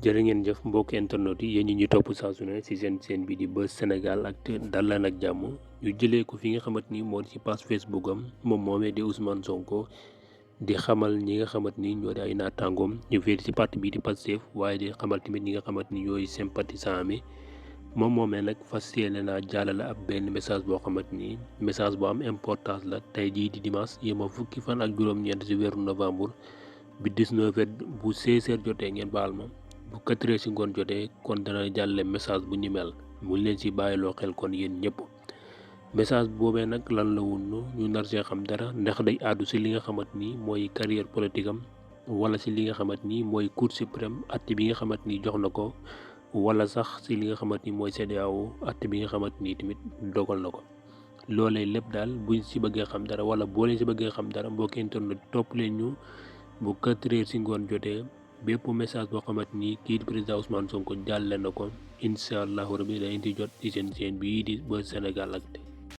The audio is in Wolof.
jërë ngeen jëf mbokk internet yi yéen ñi ñu topp saa su ne ci seen bi di Buzz Sénégal ak dal leen ak jàmm ñu jëlee ko fi nga xamante ni moo ci page Facebook am moom moomee di Ousmane Sonko di xamal ñi nga xamante ni ñoo di ay naataangoom ñu féete ci parti bii di Pastef waaye di xamal tamit ñi nga xamante ni ñooy sympathisant mi moom moomee nag fas yéene naa jàllale ab benn message boo xamante ni message bu am importance la tey jii di dimanche yéema fukki fan ak juróom-ñeent ci weeru novembre bi 19h bu 16h jotee ngeen baal ma bu 4h ci ngoon jotee kon dana jàlle message bu ñu mel mu leen ci bàyyiloo xel kon yéen ñëpp message boobee nag lan la wunnu ñu nar see xam dara ndax day àddu ci li nga xamante ni mooy carrière politique am wala ci li nga xamante ni mooy cour suprême atte bi nga xamante ni jox na ko wala sax ci li nga xamante ni mooy CEDEAO atte bi nga xamante ni tamit dogal na ko loolee lépp daal buñ ci bëggee xam dara wala boo leen ci bëggee xam dara mbokki internet topp leen ñu bu 4h ci ngoon jotee bépp message boo xamante ni kii di président Ousmane Sonko jàlle na ko incha allahu rabi dañu di jot ci seen bii di Buzz Sénégal ak